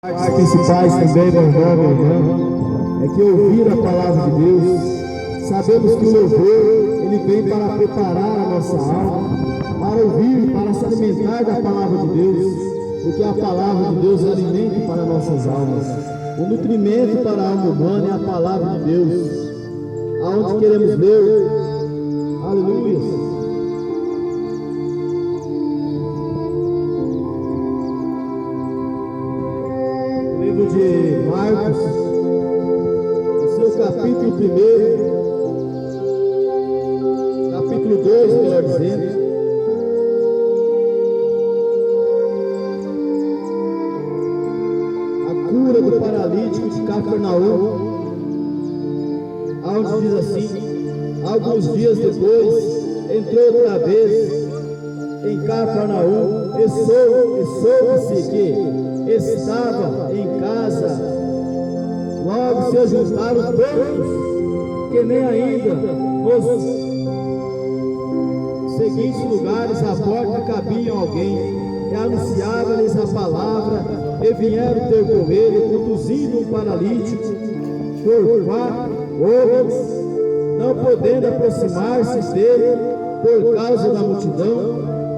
Principais também, meu irmão, meu irmão, é que ouvir a palavra de Deus, sabemos que o louvor, ele vem para preparar a nossa alma, para ouvir, para se alimentar da palavra de Deus, porque a palavra de Deus é alimento para nossas almas. O nutrimento para a alma humana é a palavra de Deus, aonde queremos ler, aleluia. De Marcos, no seu capítulo 1, capítulo 2, melhor dizendo, a cura do paralítico de Cafarnaum, onde diz assim: alguns dias depois, entrou outra vez em Cafarnaum, e soube-se que estava em casa. Logo se juntaram todos, que nem ainda nos seguintes lugares a porta cabia alguém, e anunciava-lhes a palavra, e vieram ter com ele, conduzindo um paralítico por 4 homens, não podendo aproximar-se dele por causa da multidão.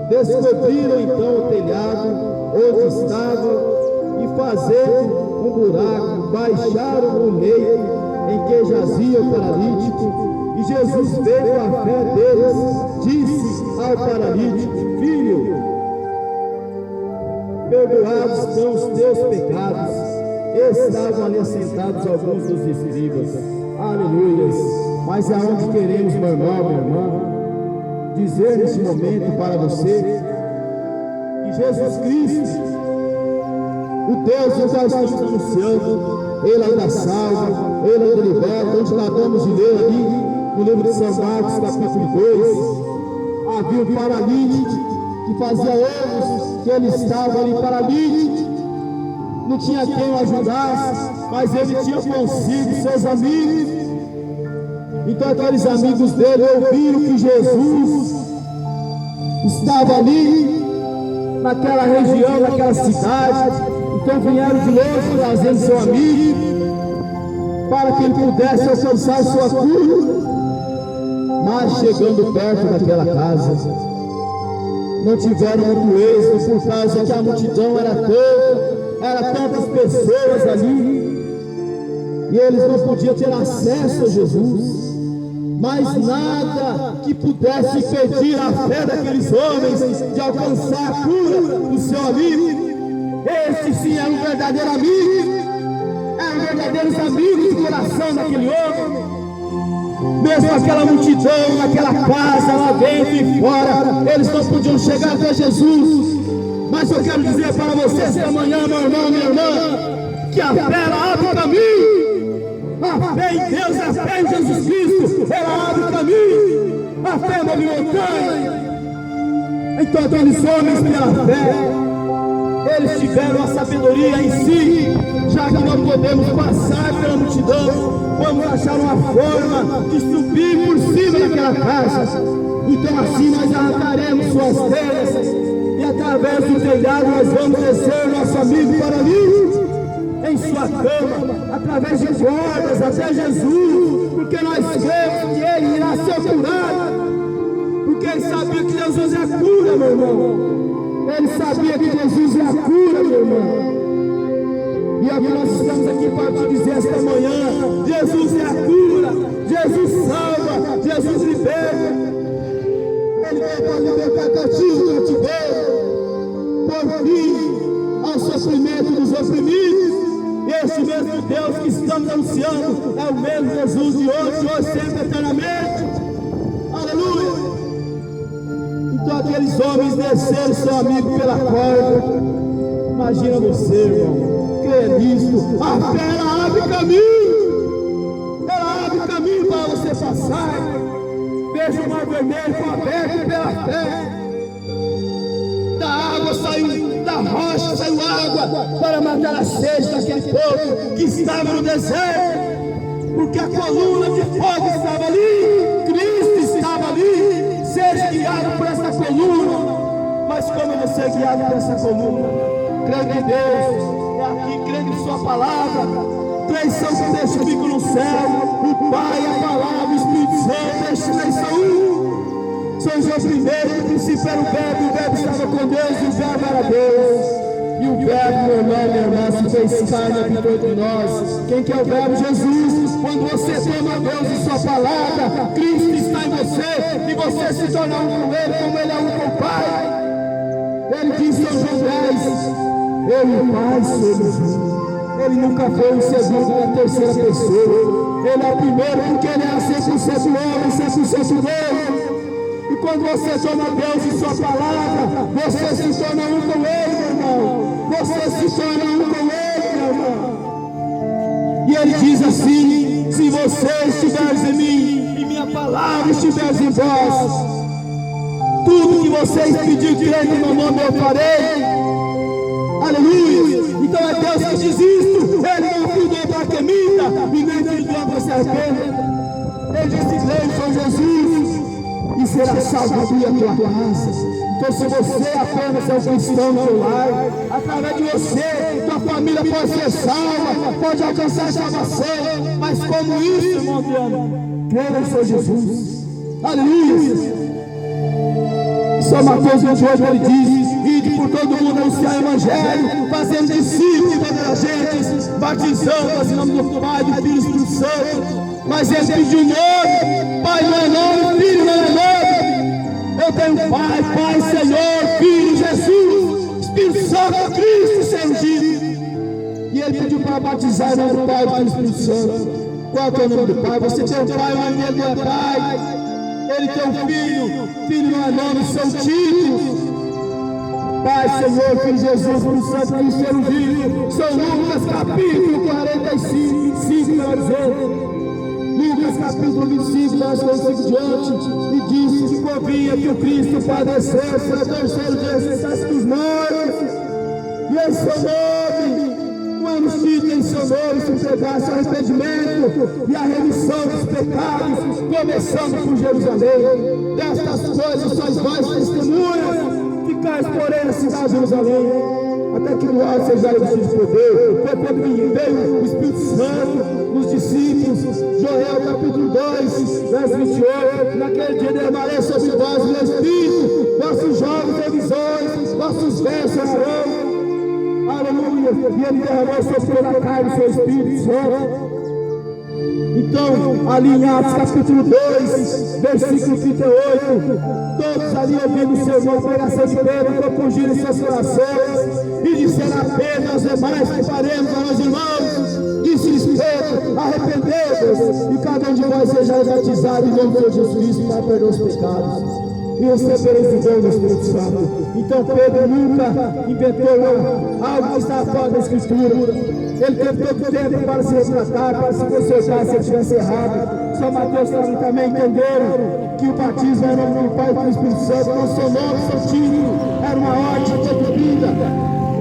Descobriram então o telhado onde estava, e fazendo um buraco, baixaram o leito em que jazia o paralítico. E Jesus, vendo a fé deles, disse ao paralítico: filho, perdoados são os teus pecados. Estavam ali assentados alguns dos escribas. Aleluias. Mas aonde queremos, meu irmão, minha irmã, dizer neste momento para você que Jesus Cristo, o Deus que nós estamos anunciando, Ele ainda salva, Ele ainda liberta. Onde acabamos de ler ali no livro de São Marcos, capítulo 2, havia um paralítico que fazia anos que ele estava ali paralítico, não tinha quem o ajudasse, mas ele tinha consigo seus amigos. Então aqueles amigos dele ouviram que Jesus estava ali naquela região, naquela cidade. Então vieram de longe trazendo seu amigo para que ele pudesse alcançar sua cura. Mas chegando perto daquela casa, não tiveram muito êxito, por causa que a multidão era tantas pessoas ali, e eles não podiam ter acesso a Jesus. Mas nada que pudesse impedir a fé daqueles homens de alcançar a cura do seu amigo. Este sim era um verdadeiro amigo, eram verdadeiros amigos do coração daquele homem. Mesmo aquela multidão, naquela casa, lá dentro e fora, eles não podiam chegar até Jesus. Mas eu quero dizer para você esta manhã, meu irmão, minha irmã, que a fé ela abre o caminho. A fé em Deus, a fé em Jesus Cristo, ela abre o caminho. A fé move montanha. Então aqueles homens pela fé, eles tiveram a sabedoria em si, já que não podemos passar pela multidão, vamos achar uma forma de subir por cima daquela casa. Então assim nós arrancaremos suas telhas, e através do telhado nós vamos descer nosso amigo paralítico em sua cama, através de cordas até Jesus, porque nós cremos que ele irá ser curado, porque ele sabia que Jesus é a cura, meu irmão. Ele sabia que Jesus é a cura, meu irmão. E é o que nós estamos aqui para te dizer esta manhã: Jesus é a cura, Jesus salva, Jesus liberta. Ele veio para libertar cativo do cativeiro, por fim ao sofrimento dos oprimidos. Este mesmo Deus que estamos anunciando é o mesmo Jesus de hoje, sempre, eternamente. Aleluia. Então aqueles homens desceram seu amigo pela corda. Imagina você, irmão, creia nisso. A fé ela abre caminho, ela abre caminho para você passar. Veja o mar vermelho aberto pela fé. Da água saiu, da rocha saiu água para matar a sede daquele povo que estava no deserto, porque a coluna de fogo estava ali, Cristo estava ali. Seja guiado por essa coluna. Mas como você é guiado por essa coluna? Crendo em Deus, é a aqui, crendo em sua palavra. Três são que testificam no céu: o Pai, a palavra, o Espírito Santo. Estes três são um. São João primeiro, no princípio era o Verbo estava com Deus, e o Verbo era Deus. E o Verbo, meu irmão, minha irmã, se fez carne e habitou entre nós. Quem que é o Verbo? Jesus. Quando você toma Deus em sua palavra, Cristo está em você, e você se torna um com Ele, como Ele é um com o Pai. Ele diz em São João 10, eu e o Pai somos um. Ele nunca foi o segundo nem a terceira pessoa. Ele é o primeiro, porque Ele é 100% homem, 100% Deus. E quando você toma Deus em sua palavra, você se torna um com Ele, meu irmão. Você se torna um com Ele, meu irmão. E Ele diz assim: se você estiveres em mim e minha palavra estiveres em vós, tudo que vocês pedirem crendo no meu nome eu farei. Aleluia. Então é Deus que diz isto. Ele não cuidou para que minta e nem cuidou para se arrependa. Ele disse: creio em Jesus e será salvo a tua casa. Então, se você apenas é um cristão no seu lar, através de você, tua família pode ser salva, pode alcançar salvação. Mas como isso, irmão Adriano? Creia no Senhor Jesus. Aleluia. São Mateus 28, ele diz: ide por todo mundo anunciar o Evangelho, fazendo discípulos de toda a gente, batizando em nome do Pai, do Filho e do Espírito Santo. Mas ele pediu nome. Pai não é nome, Filho não é nome. Eu tenho Pai, Pai, Senhor, Filho, Jesus, Espírito Santo, Cristo, Senhor ungido. E ele pediu para batizar em nome do Pai, do Filho e do Espírito Santo. Qual é o nome do Pai? Você tem um Pai, o nome dele não é Pai. Ele tem um Filho, Filho não é nome, são títulos. Pai, Senhor, Filho, Jesus, Espírito Santo, Cristo, Senhor ungido. São Lucas capítulo 45, 25, melhor dizendo. Lucas capítulo 25, verso 25 diante, e disse que convinha que o Cristo padecesse no terceiro dia, ressuscitasse dos mortos, e em seu nome, no anunciado em seu nome, se pregasse o arrependimento e a remissão dos pecados, começando por Jerusalém. Destas coisas sois vós testemunhas, ficais porém na cidade de Jerusalém, até que no alto seja revestido de poder. Foi quando veio o Espírito Santo nos discípulos. Joel capítulo 2, verso 28. Naquele dia derramarei sobre vós o meu Espírito, vossos jovens terão visões, vossos velhos sonharão. Aleluia. E ele derramou sobre toda a carne o seu Espírito Santo. Então, ali em Atos capítulo 2, versículo 38, todos ali ouvindo o sermão, a pregação de Pedro, compungiram em seus corações e disseram a Pedro: aos demais que faremos a nós irmãos. Disse-lhes Pedro: arrependei-vos, e cada um de vós seja batizado em nome de Jesus Cristo para perdoar os pecados, e recebereis o dom do Espírito Santo. Então Pedro nunca inventou algo que estava fora da Escritura. Ele teve todo o tempo para se retratar, para se consertar se ele estivesse errado. São Mateus também entenderam que o batismo era o nome do Pai e do Espírito Santo, não seu nome, seu título, era uma ordem de vida.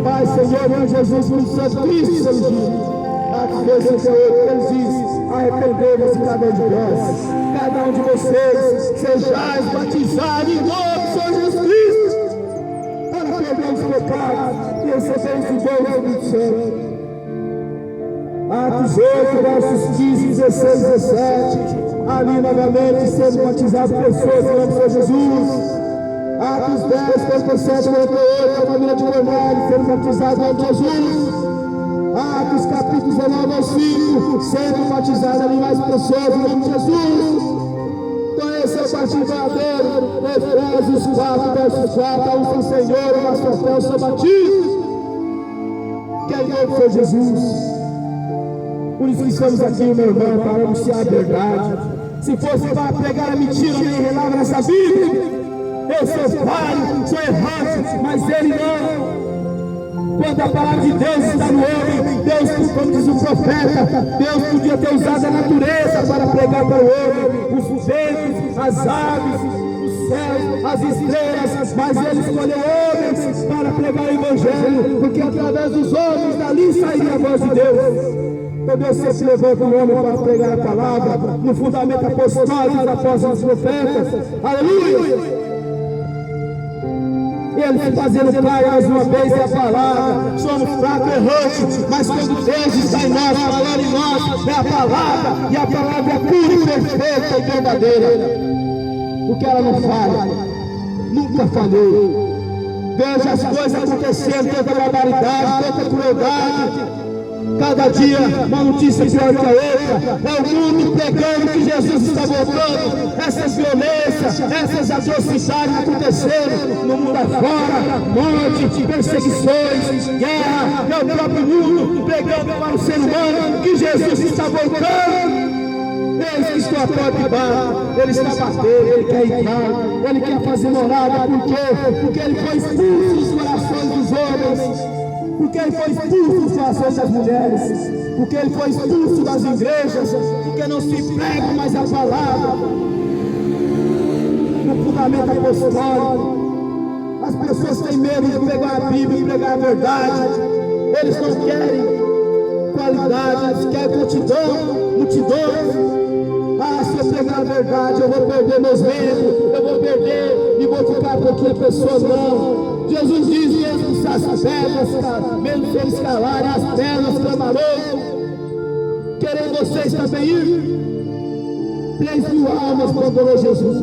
Pai, Senhor, meu Jesus, Espírito Santo, Cristo, seu ungido. Atos 2, 38, ele diz: arrependei-vos cada um de vós, cada um de vocês, sejais batizados em nome do Senhor Jesus Cristo, para perder os pecados e recebereis o dom do Espírito Santo. Atos 8, versos 15, 16, 17. Ali novamente sendo batizadas pessoas em nome do Senhor Jesus. Atos 10, 47, 48. A família de Cornélio sendo batizada em nome de Jesus. Atos capítulo 19 ao 5, sendo batizadas ali mais pessoas em nome de Jesus. Então esse é o batismo verdadeiro. Efésios 4, versos 4. A um só Senhor, o nosso fé, o seu batismo, que é em nome do Senhor Jesus. Por isso que estamos aqui, meu irmão, para anunciar a verdade. Se fosse para pregar a mentira, nem relava nessa Bíblia. Eu sou falho, sou errante, mas ele não. Quando a palavra de Deus está no homem, Deus, como diz o profeta, Deus podia ter usado a natureza para pregar para o homem, os ventos, as aves, os céus, as estrelas, mas ele escolheu homens para pregar o Evangelho, porque através dos homens dali sairia a voz de Deus. Então Deus sempre levanta o homem para pregar a palavra no fundamento apostólico da apóstolos dos profetas. Aleluia! Ele fazendo cair mais uma vez a palavra. Somos fracos, errantes, mas quando Deus está em nós, falando em nós, é a palavra, e a palavra é pura e perfeita e verdadeira, porque ela não falha, nunca falhou. Veja as coisas acontecendo, tanta barbaridade, tanta crueldade. Cada dia uma notícia pior que a outra. É o mundo pregando que Jesus está voltando. Essas violências, essas atrocidades acontecendo no mundo afora, morte, perseguições, guerra. É o próprio mundo pregando para o ser humano que Jesus está voltando. Eis que estou à porta e bato. Ele está batendo, ele quer entrar, ele quer fazer morada. Por quê? Porque ele foi expulso dos corações dos homens. Porque ele foi expulso dos corações das mulheres, porque ele foi expulso das igrejas, porque não se prega mais a palavra, no fundamento apostólico. As pessoas têm medo de pegar a Bíblia e pregar a verdade. Eles não querem qualidade, eles querem multidões. Ah, se eu pregar a verdade, eu vou perder meus membros, eu vou perder e vou ficar com aquela pessoa. Não. Jesus diz mesmo se as pedras, mesmo se eles calarem, as pedras clamarão. Querem vocês também ir? 3.000 almas procurou Jesus.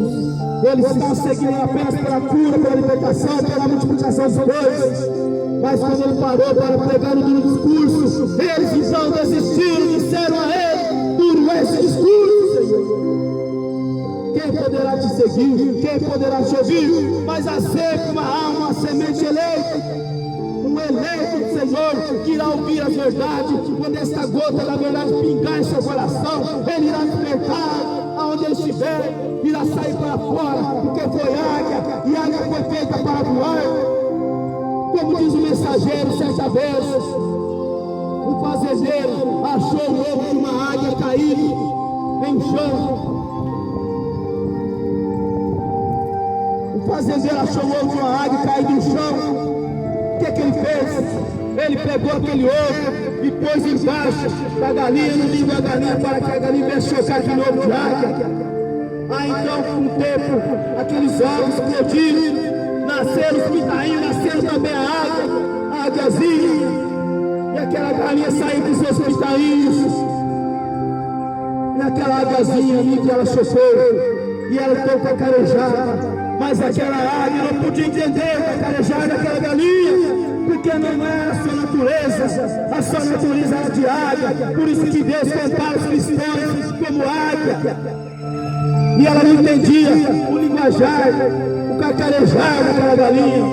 Eles estavam seguindo apenas pela cura, pela libertação, pela multiplicação dos pães. Mas quando ele parou para pregar no duro discurso, eles então desistiram, disseram a ele: duro é esse discurso, Senhor. Quem poderá te seguir? Quem poderá te ouvir? Mas há sempre uma alma, uma semente eleita, um eleito do Senhor que irá ouvir a verdade. Quando esta gota da verdade pingar em seu coração, ele irá despertar aonde ele estiver, irá sair para fora, porque foi águia, e águia foi feita para voar. Como diz o mensageiro, certa vez, um fazendeiro achou o ovo de uma águia caído em chão. O fazendeiro achou o ovo de uma águia caído no chão. O que ele fez? Ele pegou aquele ovo e pôs embaixo da galinha, no ninho da galinha, para que a galinha viesse chocar aquele ovo de águia. Aí então, com o tempo, aqueles ovos explodiram, nasceram os pitainhos, nasceram também a águiazinha, e aquela galinha saiu com seus pitainhos, e aquela águiazinha ali que ela chocou, e ela ficou cacarejada. Mas aquela águia não podia entender o cacarejar daquela galinha, porque não era a sua natureza era de águia. Por isso que Deus compara os cristãos como águia. E ela não entendia o linguajar, o cacarejar daquela galinha,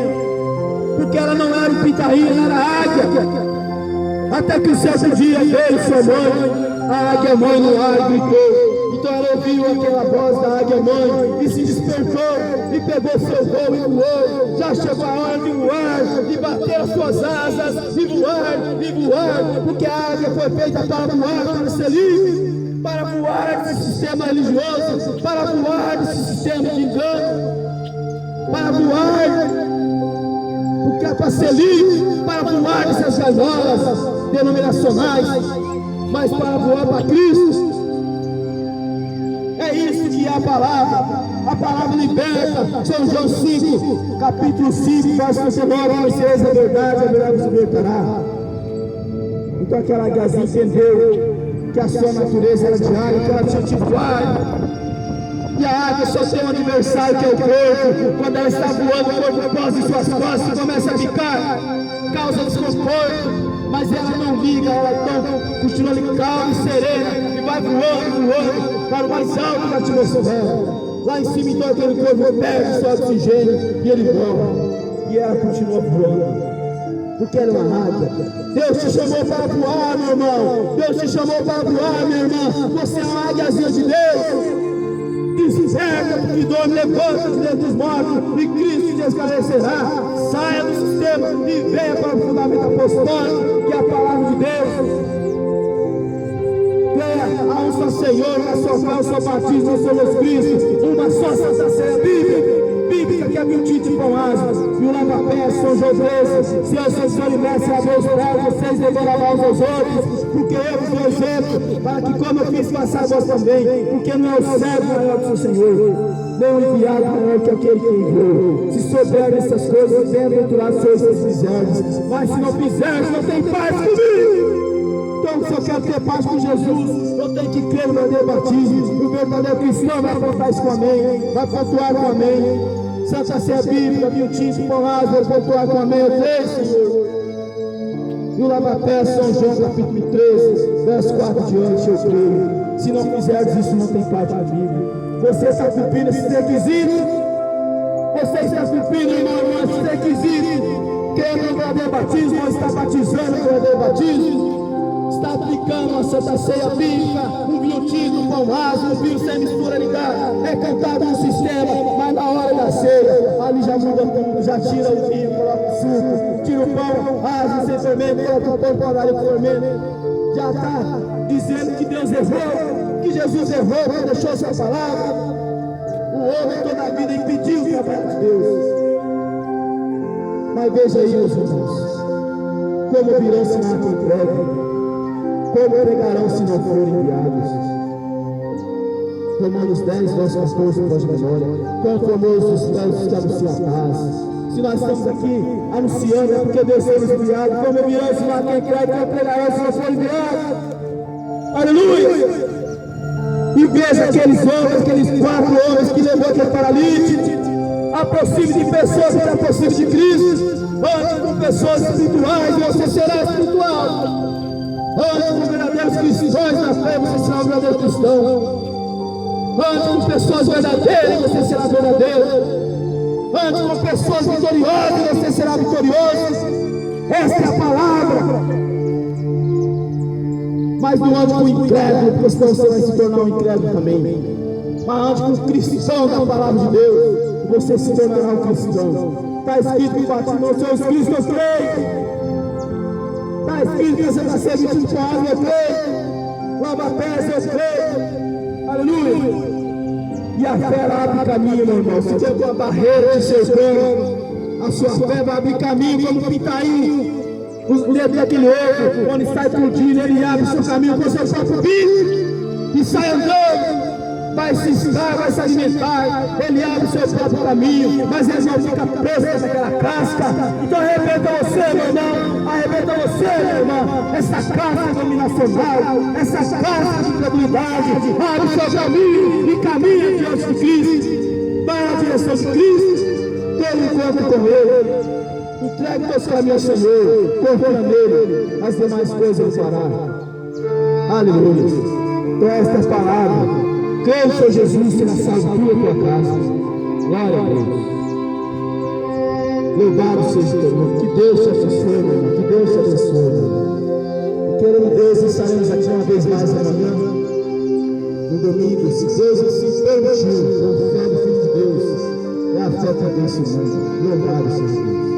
porque ela não era o pitainho, ela era a águia. Até que o certo dia veio sua mãe, a águia mãe no ar gritou. Então ela ouviu aquela voz da águia mãe e se despertou e pegou seu voo e voou. Já chegou a hora de voar, de bater as suas asas e voar, porque a águia foi feita para voar, para ser livre, para voar desse sistema religioso, para voar desse sistema de engano, para voar, porque é para ser livre, para voar dessas gaiolas denominacionais, mas para voar para Cristo. É isso que é a palavra liberta. São João 5, capítulo 5, verso 19: conhecereis a verdade vos libertará. Então aquela águiazinha entendeu que a sua natureza era de águia, que ela tinha de voar. E a águia só tem um adversário, que é o corpo. Quando ela está voando, o corpo posa em suas costas e começa a picar, causa desconforto. Mas ela não liga, ela então continua ali calma e serena, e vai voando para o mais alto da atmosfera. Lá em cima então aquele corpo perde seu oxigênio e ele voa. E ela continua voando, porque ela é uma águia. Deus te chamou para voar, meu irmão. Deus te chamou para voar, minha irmã. Você é uma águiazinha de Deus. Desperta, porque dorme, levanta de dentro dos mortos, e Cristo te esclarecerá. Saia do sistema e venha para o fundamento apostólico, que é a palavra de Deus. Venha a um só Senhor, uma só fé, um só batismo, um só Jesus Cristo, uma só Santa Ceia Bíblia. bíblica que havia um tinto de pão ázimo e o lava-pés, São João 13. Senhor e mestre, abre os pés, vocês devem lavar uns aos outros, porque eu vos dou exemplo, para que como eu fiz passar vós também, porque não é o servo maior que o Senhor, nem o enviado maior que aquele que enviou. Se souberem essas coisas, bem-aventurados sois se fizerdes, mas se não fizerdes, não tem parte comigo. Então, se eu quero ter paz com Jesus, eu tenho que crer no verdadeiro batismo. E o verdadeiro cristão vai contar isso com amém, vai pontuar com amém. Santa Ceia Bíblica, Biltinho, Pão Ázaro, vai pontuar com amém. Eu creio, Senhor. E o lava-pés, São João, capítulo 13, verso 4 diante, eu creio. Se não fizerdes isso, não tem parte comigo. Você está cumprindo esses requisitos? Você está cumprindo, irmão, esses requisitos? Crendo no verdadeiro batismo, ou está batizando no verdadeiro batismo? Está aplicando a Santa Ceia Bíblica, um vinho tinto, um pão raso, um vinho sem mistura de gás, é cantado no sistema, mas na hora da ceia, ali já muda tudo, já tira o vinho, coloca o suco, tira o pão raso, sem fermento, coloca o pão para com fermento, já está dizendo que Deus errou, que Jesus errou, que deixou sua palavra. O homem toda a vida impediu o trabalho de Deus. Mas veja aí, meus irmãos, como virão se não entregam. Como pregarão se não forem enviados? Romanos 10, verso 14, pode memória. Quão famoso os pés que anunciam a paz. Se nós estamos aqui anunciando, é porque Deus foi enviado. Como virão se não quem crê, quem pregarão se não forem enviados? Aleluia! E veja aqueles homens, aqueles 4 homens que levou aquele paralítico. Aproxime de pessoas que aproxime de Cristo. Ande com pessoas espirituais, você será espiritual. Ande com verdadeiros cristãos na fé, você será um verdadeiro cristão. Ande com pessoas verdadeiras, você será verdadeiro. Ande com pessoas vitoriosas, você será vitorioso. Esta é a palavra. Mas não ande com o incrédulo, porque senão você vai se tornar um incrédulo também. Mas ande com o cristão da palavra de Deus, e você se tornará um cristão. Está escrito que batismo nos seus Cristo, eu creio. Está escrito que você está sendo vitorioso, eu creio. Lava-pés, eu creio. Aleluia. E a fé abre caminho, meu irmão. Se tem uma barreira te cercando, a sua fé vai abrir caminho como pintainho. Os dedos daquele ovo, onde sai explodindo, ele abre o seu caminho com o seu próprio bico e sai andando. Vai se estar, vai se alimentar, ele abre o seu próprio caminho, mas ele não fica preso naquela casca. Então arrebenta você, meu irmão, arrebenta você, meu irmão, essa casca dominacional, essa casca de incredulidade. Abre o seu caminho e caminha diante de Cristo, vai na direção de Cristo, tenha um encontro com Ele. Entregue teus caminhos ao Senhor, confia nele, as demais coisas ele fará. Aleluia. Então esta é a palavra. Creio, Senhor Jesus, será salvo tua casa. Glória a Deus. Louvado seja o teu nome. Que Deus te abençoe, meu irmão. Que Deus te abençoe, meu irmão. Querendo Deus, estaremos aqui uma vez mais amanhã, no domingo, se Deus assim permitiu, com fé do Filho de Deus. É a fé que vence o mundo. Louvado seja Deus.